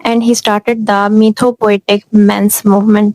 and he started the mythopoetic men's movement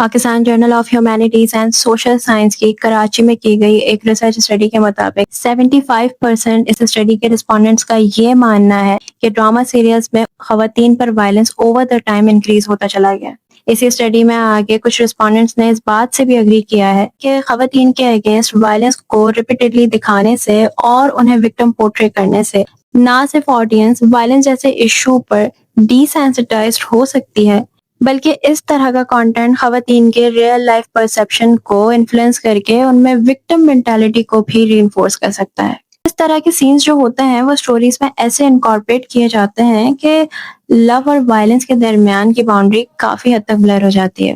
Pakistan journal of humanities and social science کی کراچی میں کی گئی ایک ریسرچ اسٹڈی کے مطابق 75% اس اسٹڈی کے رسپونڈنٹس کا یہ ماننا ہے کہ ڈراما سیریلز میں خواتین پر violence over the time increase ہوتا چلا گیا. اسی اسٹڈی میں آگے کچھ رسپونڈنٹس نے اس بات سے بھی اگری کیا ہے کہ خواتین کے اگینسٹ وائلنس کو ریپیٹڈلی دکھانے سے اور انہیں وکٹم پورٹری کرنے سے نہ صرف آڈینس وائلنس جیسے ایشو پر ڈی سینسٹائزڈ ہو سکتی ہے، بلکہ اس طرح کا کانٹینٹ خواتین کے ریئل لائف پرسیپشن کو انفلوئنس کر کے ان میں وکٹم مینٹالٹی کو بھی ری انفورس کر سکتا ہے. اس طرح کے سینز جو ہوتے ہیں وہ سٹوریز میں ایسے انکارپوریٹ کیے جاتے ہیں کہ لو اور وائلنس کے درمیان کی باؤنڈری کافی حد تک بلر ہو جاتی ہے.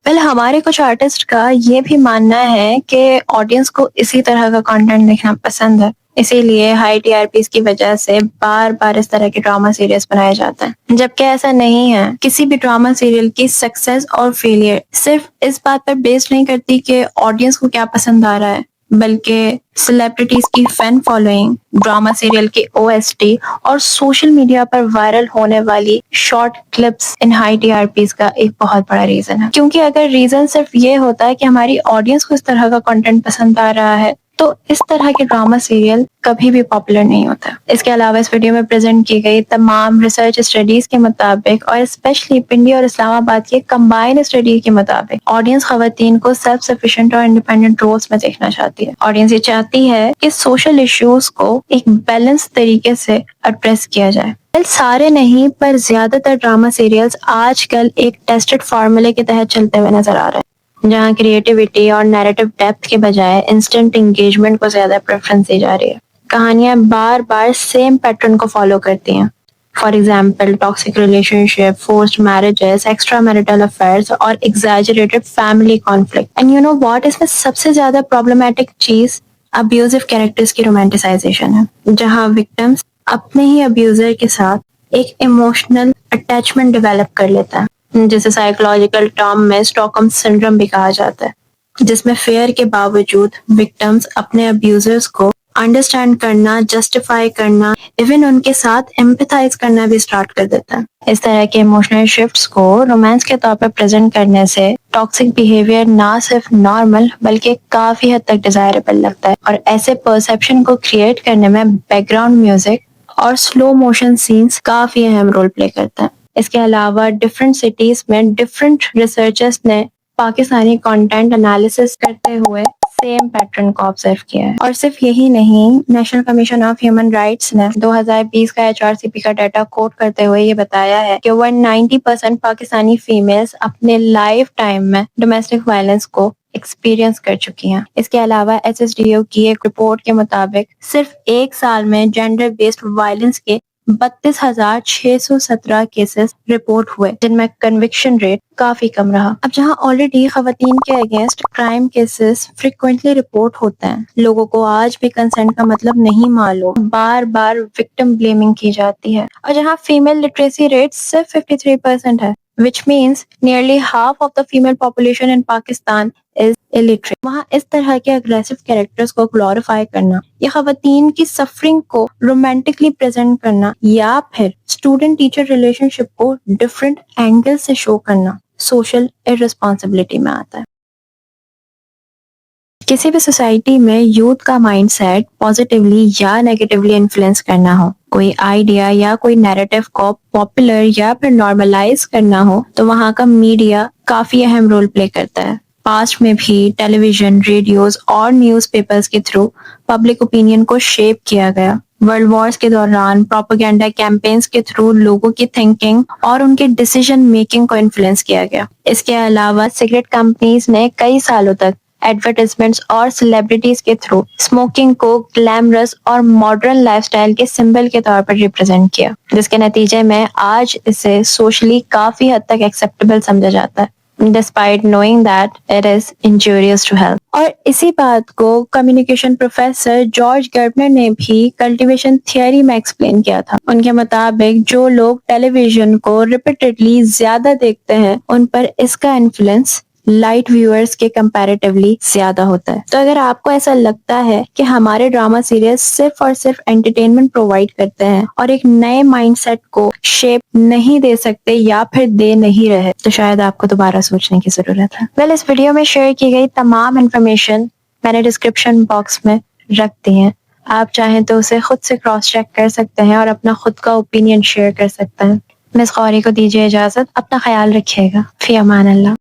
ہمارے کچھ آرٹسٹ کا یہ بھی ماننا ہے کہ آڈینس کو اسی طرح کا کانٹینٹ دیکھنا پسند ہے، اسی لیے ہائی ٹی آر پیز کی وجہ سے بار بار اس طرح کے ڈراما سیریلز بنائے جاتے ہیں، جبکہ ایسا نہیں ہے. کسی بھی ڈراما سیریل کی سکسیس اور فیلئر صرف اس بات پر بیس نہیں کرتی کہ آڈینس کو کیا پسند آ رہا ہے، بلکہ سیلیبریٹیز کی فین فالوئنگ، ڈراما سیریل کی OST اور سوشل میڈیا پر وائرل ہونے والی شارٹ کلپس ان ہائی ٹی آر پیز کا ایک بہت بڑا ریزن ہے. کیونکہ اگر ریزن صرف یہ ہوتا ہے کہ ہماری آڈینس کو اس طرح کا کنٹینٹ پسند آ رہا ہے تو اس طرح کے ڈراما سیریل کبھی بھی پاپولر نہیں ہوتا. اس کے علاوہ اس ویڈیو میں پریزنٹ کی گئی تمام ریسرچ اسٹڈیز کے مطابق اور اسپیشلی پنڈی اور اسلام آباد کے کمبائن اسٹڈی کے مطابق آڈینس خواتین کو سیلف سفیشینٹ اور انڈیپینڈنٹ رولز میں دیکھنا چاہتی ہے. آڈینس یہ چاہتی ہے کہ سوشل ایشوز کو ایک بیلنس طریقے سے ایڈریس کیا جائے. سارے نہیں پر زیادہ تر ڈراما سیریلز آج کل ایک ٹیسٹڈ فارمولے کے تحت چلتے ہوئے نظر آ رہے ہیں، جہاں کریٹیوٹی اور نیریٹو ڈیپتھ کے بجائے انسٹنٹ انگیجمنٹ کو زیادہ پریفرنس دی جا رہی ہے. کہانیاں بار بار سیم پیٹرن کو فالو کرتی ہیں. For example toxic relationship, forced marriages, extra marital affairs اور exaggerated family conflict. And you know what, اس میں سب سے زیادہ پرابلمٹک چیز ابیوزو کیریکٹرز کی رومانٹیسائزیشن ہے، جہاں وکٹمز اپنے ہی ابیوزر کے ساتھ ایک ایموشنل اٹیچمنٹ ڈیولپ کر لیتا ہے، جسے سائیکولوجیکل ٹرم میں اسٹاکہولم سنڈروم بھی کہا جاتا ہے، جس میں فیئر کے باوجود وکٹمز اپنے ابیوزرز کو انڈرسٹینڈ کرنا، جسٹیفائی کرنا، ایون ان کے ساتھ ایمپیتھائز کرنا بھی اسٹارٹ کر دیتا ہے. اس طرح کے ایموشنل شفٹس کو رومانس کے طور پر پریزنٹ کرنے سے ٹاکسک بیہیویئر نہ صرف نارمل بلکہ کافی حد تک ڈیزائربل لگتا ہے، اور ایسے پرسیپشن کو کریٹ کرنے میں بیک گراؤنڈ میوزک اور سلو موشن سینز کافی اہم رول پلے کرتے ہیں. اس کے علاوہ ڈفرینٹ سٹیز میں ڈفرینٹ ریسرچرز نے پاکستانی کانٹینٹ انالیسس کرتے ہوئے سیم پیٹرن کو آبزرو کیا ہے. اور صرف یہی نہیں، national commission of human rights نے 2020 کا HRCP کا ڈیٹا کوٹ کرتے ہوئے یہ بتایا ہے کہ 190% پاکستانی فیمیلز اپنے لائف ٹائم میں ڈومیسٹک وائلنس کو ایکسپیرینس کر چکی ہیں. اس کے علاوہ SSDO کی ایک رپورٹ کے مطابق صرف ایک سال میں جینڈر بیسڈ وائلنس کے 32,617 کیسز رپورٹ ہوئے، جن میں کنوکشن ریٹ کافی کم رہا. اب جہاں آلریڈی خواتین کے against crime cases frequently report ہوتے ہیں، لوگوں کو آج بھی کنسنٹ کا مطلب نہیں معلوم، بار بار وکٹم بلیمنگ کی جاتی ہے، اور جہاں فیمیل لٹریسی ریٹ صرف 53% ہے، which means nearly half of the female population in Pakistan is illiterate. وہاں اس طرح کے اگریسو کیریکٹرز کو گلوریفائی کرنا، یا خواتین کی سفرنگ کو رومانٹکلی پریزنٹ کرنا، یا پھر اسٹوڈنٹ ٹیچر ریلیشن شپ کو ڈفرینٹ اینگل سے شو کرنا سوشل ارسپانسبلٹی میں آتا ہے. کسی بھی سوسائٹی میں یوتھ کا مائنڈ سیٹ پازیٹیولی یا نیگیٹیولی انفلوئنس کرنا ہو، کوئی آئیڈیا یا کوئی نیریٹو کو پاپولر یا پھر نارملائز کرنا ہو، تو وہاں کا میڈیا کافی اہم رول پلے کرتا ہے. پاسٹ میں بھی ٹیلی ویژن، ریڈیوز اور نیوز پیپرز کے تھرو پبلک اوپینین کو شیپ کیا گیا. ورلڈ وارز کے دوران پروپیگنڈا کیمپینز کے تھرو لوگوں کی تھنکنگ اور ان کے ڈیسیژن میکنگ کو انفلوئنس کیا گیا. اس کے علاوہ سگریٹ کمپنیز نے کئی سالوں تک ایڈورٹائزمنٹس اور سیلیبریٹیز کے تھرو اسموکنگ کو گلیمرس اور ماڈرن لائف سٹائل کے سمبل کے طور پر ریپرزینٹ کیا، جس کے نتیجے میں آج اسے سوشلی کافی حد تک ایکسیپٹیبل سمجھا جاتا ہے، despite knowing that it is injurious to health. اور اسی بات کو کمیونیکیشن پروفیسر جارج گربنر نے بھی کلٹیویشن تھیوری میں ایکسپلین کیا تھا. ان کے مطابق جو لوگ ٹیلی ویژن کو ریپیٹڈلی زیادہ دیکھتے ہیں، ان پر اس کا انفلوئنس لائٹ ویورز کے کمپیریٹیولی زیادہ ہوتا ہے. تو اگر آپ کو ایسا لگتا ہے کہ ہمارے ڈراما سیریز صرف اور صرف انٹرٹینمنٹ پرووائڈ کرتے ہیں اور ایک نئے مائنڈ سیٹ کو شیپ نہیں دے سکتے یا پھر دے نہیں رہے، تو شاید آپ کو دوبارہ سوچنے کی ضرورت ہے. ویل، اس ویڈیو میں شیئر کی گئی تمام انفارمیشن میں نے ڈسکرپشن باکس میں رکھ دی ہیں. آپ چاہیں تو اسے خود سے کراس چیک کر سکتے ہیں اور اپنا خود کا اوپینین شیئر کر سکتے ہیں. مس غوری کو دیجیے اجازت. اپنا خیال رکھیے گا. فی امان اللہ.